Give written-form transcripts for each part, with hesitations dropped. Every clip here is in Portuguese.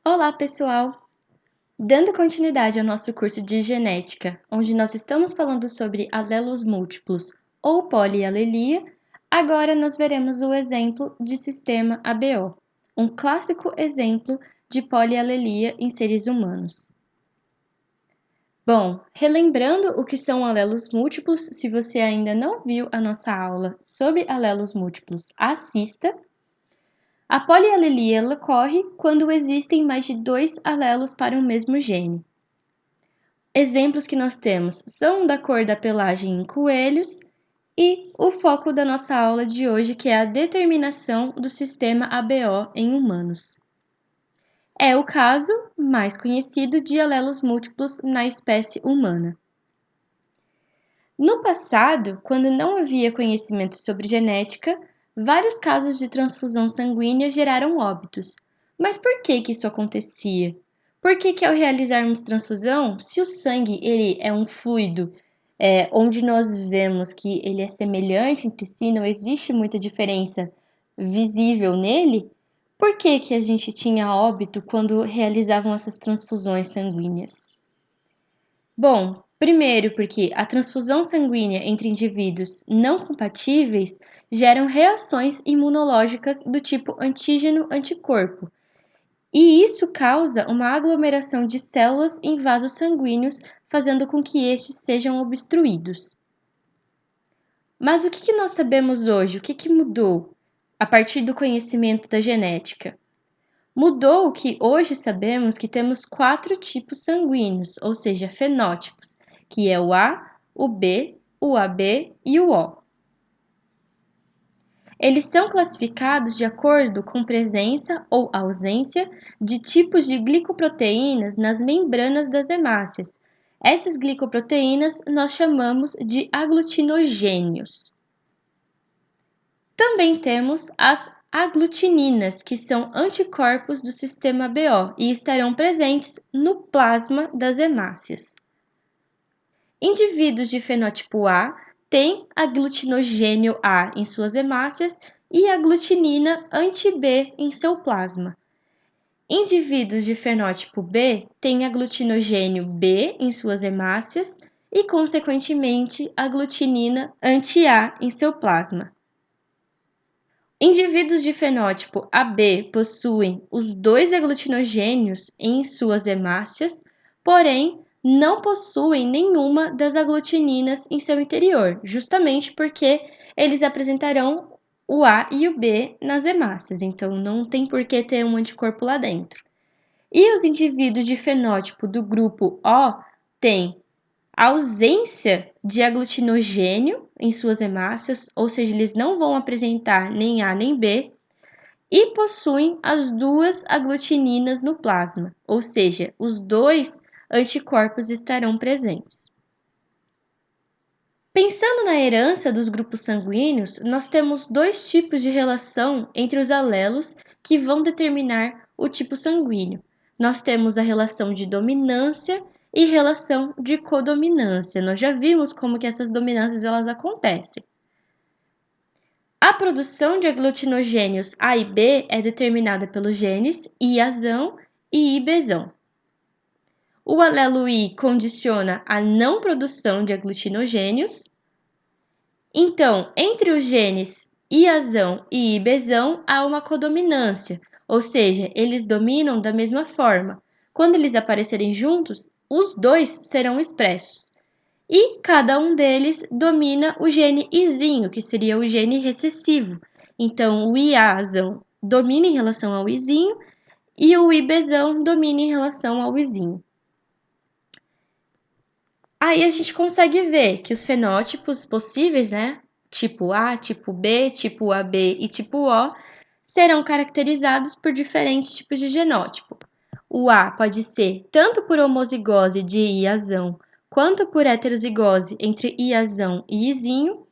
Olá, pessoal! Dando continuidade ao nosso curso de genética, onde nós estamos falando sobre alelos múltiplos ou polialelia, agora nós veremos o exemplo de sistema ABO, um clássico exemplo de polialelia em seres humanos. Bom, relembrando o que são alelos múltiplos, se você ainda não viu a nossa aula sobre alelos múltiplos, assista. A polialelia ocorre quando existem mais de 2 alelos para um mesmo gene. Exemplos que nós temos são da cor da pelagem em coelhos e o foco da nossa aula de hoje, que é a determinação do sistema ABO em humanos. É o caso mais conhecido de alelos múltiplos na espécie humana. No passado, quando não havia conhecimento sobre genética, vários casos de transfusão sanguínea geraram óbitos. Mas por que isso acontecia? Por que ao realizarmos transfusão, se o sangue ele é um fluido onde nós vemos que ele é semelhante entre si, não existe muita diferença visível nele, por que a gente tinha óbito quando realizavam essas transfusões sanguíneas? Bom, primeiro porque a transfusão sanguínea entre indivíduos não compatíveis geram reações imunológicas do tipo antígeno-anticorpo, e isso causa uma aglomeração de células em vasos sanguíneos, fazendo com que estes sejam obstruídos. Mas o que nós sabemos hoje? O que mudou a partir do conhecimento da genética? Mudou que hoje sabemos que temos 4 tipos sanguíneos, ou seja, fenótipos, que é o A, o B, o AB e o O. Eles são classificados de acordo com presença ou ausência de tipos de glicoproteínas nas membranas das hemácias. Essas glicoproteínas nós chamamos de aglutinogênios. Também temos as aglutininas, que são anticorpos do sistema BO e estarão presentes no plasma das hemácias. Indivíduos de fenótipo A têm aglutinogênio A em suas hemácias e aglutinina anti-B em seu plasma. Indivíduos de fenótipo B têm aglutinogênio B em suas hemácias e, consequentemente, aglutinina anti-A em seu plasma. Indivíduos de fenótipo AB possuem os 2 aglutinogênios em suas hemácias, porém não possuem nenhuma das aglutininas em seu interior, justamente porque eles apresentarão o A e o B nas hemácias, então não tem por que ter um anticorpo lá dentro. E os indivíduos de fenótipo do grupo O têm ausência de aglutinogênio em suas hemácias, ou seja, eles não vão apresentar nem A nem B, e possuem as 2 aglutininas no plasma, ou seja, os 2 anticorpos estarão presentes. Pensando na herança dos grupos sanguíneos, nós temos 2 tipos de relação entre os alelos que vão determinar o tipo sanguíneo. Nós temos a relação de dominância e relação de codominância. Nós já vimos como que essas dominâncias elas acontecem. A produção de aglutinogênios A e B é determinada pelos genes Iazão e Ibzão. O alelo I condiciona a não produção de aglutinogênios. Então, entre os genes Iazão e Ibzão há uma codominância, ou seja, eles dominam da mesma forma. Quando eles aparecerem juntos, os 2 serão expressos. E cada um deles domina o gene Izinho, que seria o gene recessivo. Então, o Iazão domina em relação ao Izinho e o Ibzão domina em relação ao Izinho. Aí a gente consegue ver que os fenótipos possíveis, né, tipo A, tipo B, tipo AB e tipo O, serão caracterizados por diferentes tipos de genótipo. O A pode ser tanto por homozigose de Iazão quanto por heterozigose entre Iazão e Izinho.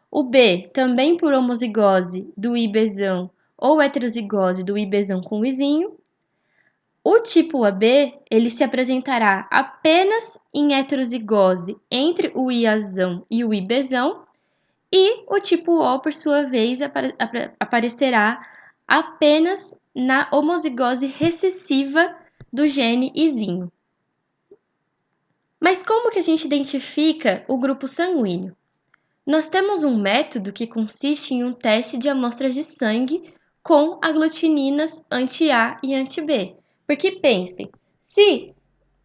O B também por homozigose do Ibzão ou heterozigose do Ibzão com Izinho. O tipo AB, ele se apresentará apenas em heterozigose entre o Iazão e o Ibzão, e o tipo O, por sua vez, aparecerá apenas na homozigose recessiva do gene izinho. Mas como que a gente identifica o grupo sanguíneo? Nós temos um método que consiste em um teste de amostras de sangue com aglutininas anti-A e anti-B. Porque pensem, se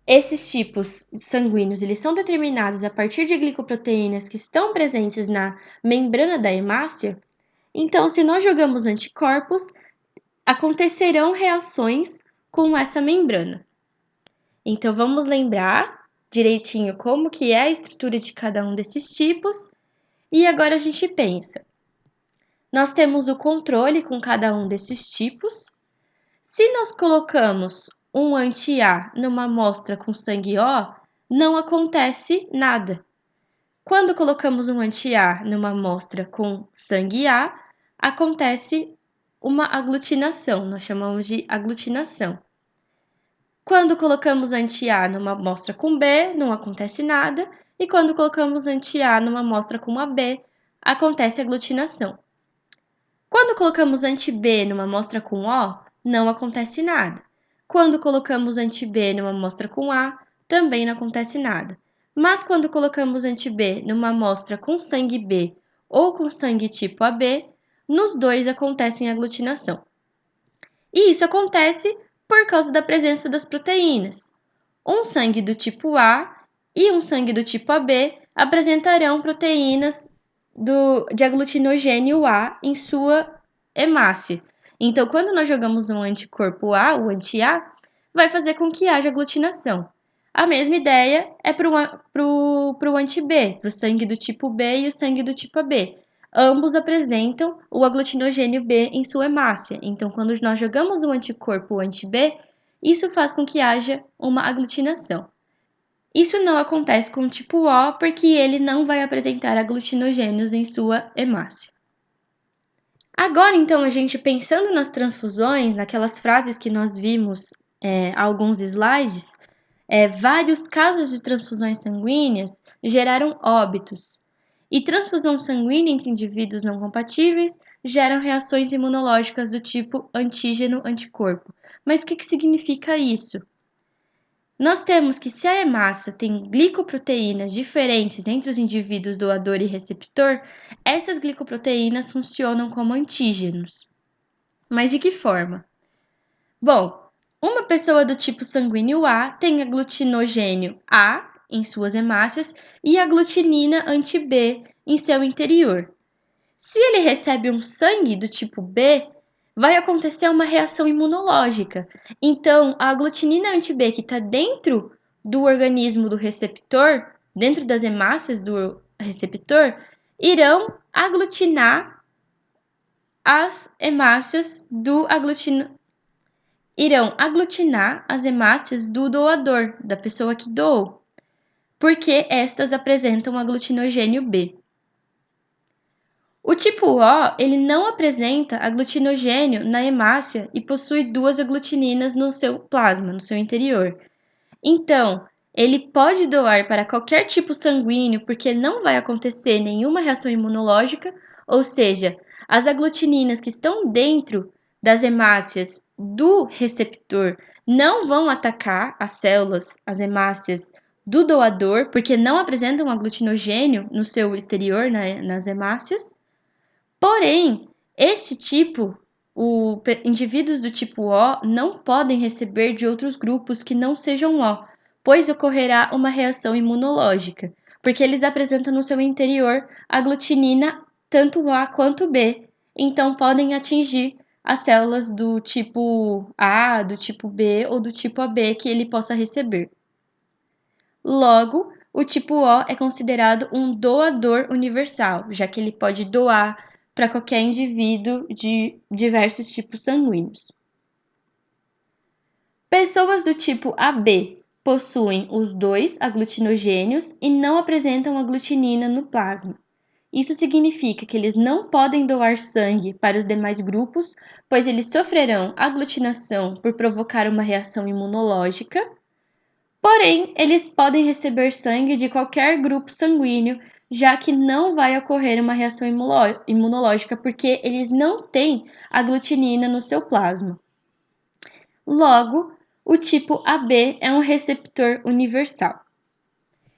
esses tipos sanguíneos eles são determinados a partir de glicoproteínas que estão presentes na membrana da hemácia, então se nós jogamos anticorpos, acontecerão reações com essa membrana. Então vamos lembrar direitinho como que é a estrutura de cada um desses tipos. E agora a gente pensa, nós temos o controle com cada um desses tipos. Se nós colocamos um anti-A numa amostra com sangue O, não acontece nada. Quando colocamos um anti-A numa amostra com sangue A, acontece uma aglutinação, nós chamamos de aglutinação. Quando colocamos anti-A numa amostra com B, não acontece nada. E quando colocamos anti-A numa amostra com AB, acontece aglutinação. Quando colocamos anti-B numa amostra com O, não acontece nada. Quando colocamos anti-B numa amostra com A, também não acontece nada. Mas quando colocamos anti-B numa amostra com sangue B ou com sangue tipo AB, nos dois acontece aglutinação. E isso acontece por causa da presença das proteínas. Um sangue do tipo A e um sangue do tipo AB apresentarão proteínas de aglutinogênio A em sua hemácia. Então, quando nós jogamos um anticorpo A, o anti-A, vai fazer com que haja aglutinação. A mesma ideia é para o anti-B, para o sangue do tipo B e o sangue do tipo AB. Ambos apresentam o aglutinogênio B em sua hemácia. Então, quando nós jogamos um anticorpo anti-B, isso faz com que haja uma aglutinação. Isso não acontece com o tipo O, porque ele não vai apresentar aglutinogênios em sua hemácia. Agora, então, a gente pensando nas transfusões, naquelas frases que nós vimos alguns slides, vários casos de transfusões sanguíneas geraram óbitos. E transfusão sanguínea entre indivíduos não compatíveis geram reações imunológicas do tipo antígeno-anticorpo. Mas o que significa isso? Nós temos que se a hemácia tem glicoproteínas diferentes entre os indivíduos doador e receptor, essas glicoproteínas funcionam como antígenos. Mas de que forma? Bom, uma pessoa do tipo sanguíneo A tem aglutinogênio A em suas hemácias e aglutinina anti-B em seu interior. Se ele recebe um sangue do tipo B, vai acontecer uma reação imunológica. Então, a aglutinina anti-B que está dentro do organismo do receptor, dentro das hemácias do receptor, irão aglutinar as hemácias do doador, da pessoa que doou, porque estas apresentam aglutinogênio B. O tipo O, ele não apresenta aglutinogênio na hemácia e possui 2 aglutininas no seu plasma, no seu interior. Então, ele pode doar para qualquer tipo sanguíneo porque não vai acontecer nenhuma reação imunológica, ou seja, as aglutininas que estão dentro das hemácias do receptor não vão atacar as células, as hemácias do doador, porque não apresentam aglutinogênio no seu exterior, nas hemácias. Porém, indivíduos do tipo O não podem receber de outros grupos que não sejam O, pois ocorrerá uma reação imunológica, porque eles apresentam no seu interior aglutinina tanto A quanto B, então podem atingir as células do tipo A, do tipo B ou do tipo AB que ele possa receber. Logo, o tipo O é considerado um doador universal, já que ele pode doar para qualquer indivíduo de diversos tipos sanguíneos. Pessoas do tipo AB possuem os 2 aglutinogênios e não apresentam aglutinina no plasma. Isso significa que eles não podem doar sangue para os demais grupos, pois eles sofrerão aglutinação por provocar uma reação imunológica. Porém, eles podem receber sangue de qualquer grupo sanguíneo, já que não vai ocorrer uma reação imunológica, porque eles não têm aglutinina no seu plasma. Logo, o tipo AB é um receptor universal.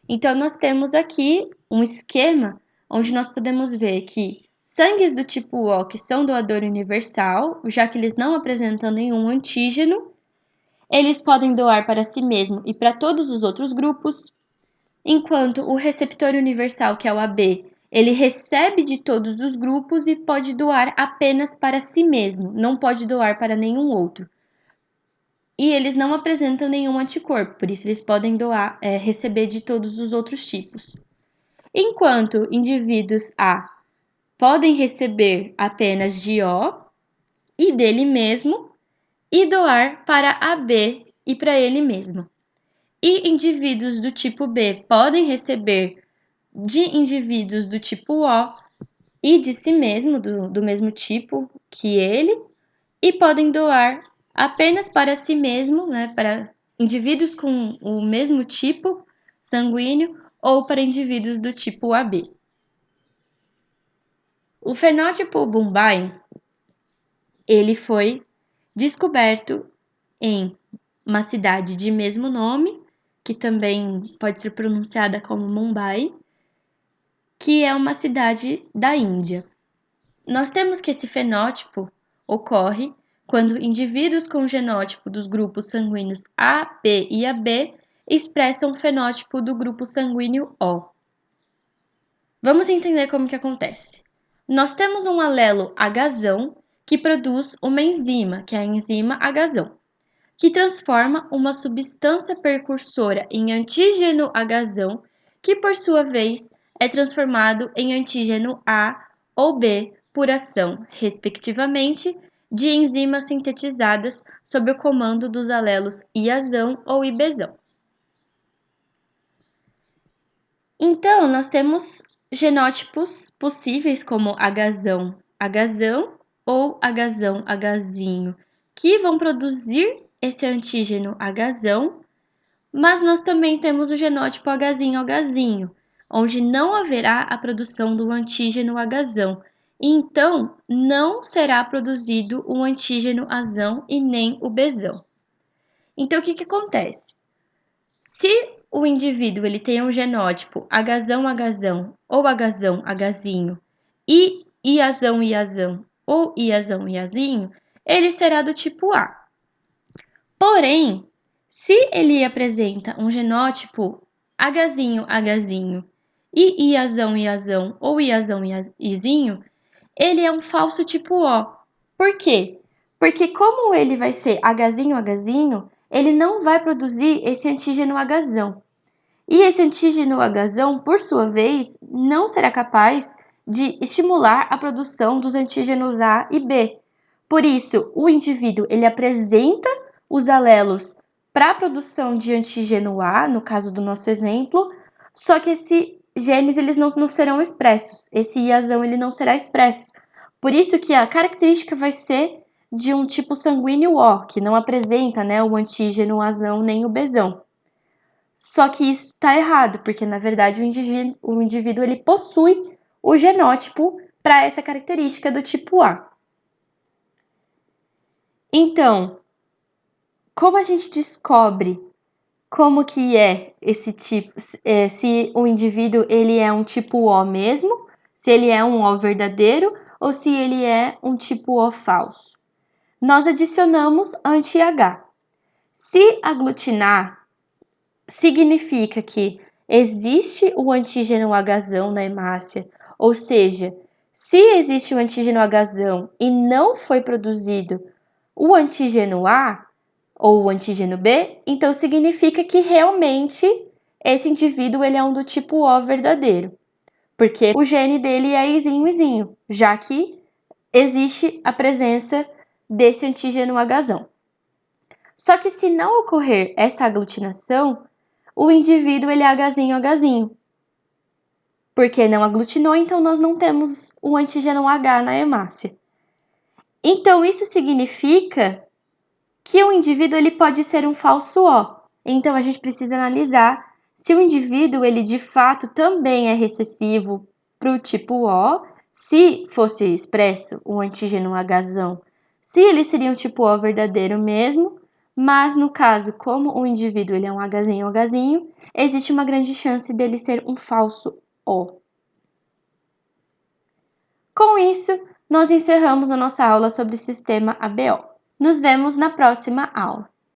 Então, nós temos aqui um esquema onde nós podemos ver que sangues do tipo O, que são doador universal, já que eles não apresentam nenhum antígeno, eles podem doar para si mesmo e para todos os outros grupos, enquanto o receptor universal, que é o AB, ele recebe de todos os grupos e pode doar apenas para si mesmo, não pode doar para nenhum outro. E eles não apresentam nenhum anticorpo, por isso eles podem receber de todos os outros tipos. Enquanto indivíduos A podem receber apenas de O e dele mesmo e doar para AB e para ele mesmo. E indivíduos do tipo B podem receber de indivíduos do tipo O e de si mesmo, do mesmo tipo que ele, e podem doar apenas para si mesmo, né, para indivíduos com o mesmo tipo sanguíneo ou para indivíduos do tipo AB. O fenótipo Bombai, ele foi descoberto em uma cidade de mesmo nome, que também pode ser pronunciada como Mumbai, que é uma cidade da Índia. Nós temos que esse fenótipo ocorre quando indivíduos com genótipo dos grupos sanguíneos A, B e AB expressam o fenótipo do grupo sanguíneo O. Vamos entender como que acontece. Nós temos um alelo Hzão que produz uma enzima, que é a enzima Hzão, que transforma uma substância precursora em antígeno Hzão, que por sua vez é transformado em antígeno A ou B por ação, respectivamente, de enzimas sintetizadas sob o comando dos alelos Iazão ou Ibzão. Então, nós temos genótipos possíveis como Hzão, Hzão ou Hzão, Hzinho, que vão produzir esse antígeno Hzão, mas nós também temos o genótipo Hzinho, Hzinho, onde não haverá a produção do antígeno Hzão, e então não será produzido o antígeno Azão e nem o Bzão. Então, o que acontece? Se o indivíduo ele tem um genótipo Hzão, Hzão ou Hzão, Hzinho e Iazão, Iazão ou Iazão, Iazinho, ele será do tipo A. Porém, se ele apresenta um genótipo Hzinho, Hzinho e Iazão, Iazão ou Iazão, Izinho, ele é um falso tipo O. Por quê? Porque como ele vai ser Hzinho, Hzinho, ele não vai produzir esse antígeno Hzão. E esse antígeno Hzão, por sua vez, não será capaz de estimular a produção dos antígenos A e B. Por isso, o indivíduo ele apresenta os alelos para a produção de antígeno A, no caso do nosso exemplo, só que esses genes eles não serão expressos, esse Iazão ele não será expresso. Por isso que a característica vai ser de um tipo sanguíneo O, que não apresenta, né, o antígeno Azão nem o Bzão. Só que isso está errado, porque na verdade o indivíduo ele possui o genótipo para essa característica do tipo A. Então, como a gente descobre como que é esse tipo, se o indivíduo ele é um tipo O mesmo, se ele é um O verdadeiro ou se ele é um tipo O falso? Nós adicionamos anti-H. Se aglutinar significa que existe o antígeno Hzão na hemácia, ou seja, se existe o antígeno Hzão e não foi produzido o antígeno A ou o antígeno B, então significa que realmente esse indivíduo ele é um do tipo O verdadeiro, porque o gene dele é Izinho, já que existe a presença desse antígeno Hzão. Só que se não ocorrer essa aglutinação, o indivíduo ele é Hzinho, porque não aglutinou, então nós não temos o antígeno H na hemácia. Então isso significa que o indivíduo ele pode ser um falso O. Então a gente precisa analisar se o indivíduo ele de fato também é recessivo para o tipo O, se fosse expresso o antígeno Hzão, se ele seria um tipo O verdadeiro mesmo, mas no caso, como o indivíduo ele é um Hzinho, existe uma grande chance dele ser um falso O. Com isso, nós encerramos a nossa aula sobre o sistema ABO. Nos vemos na próxima aula.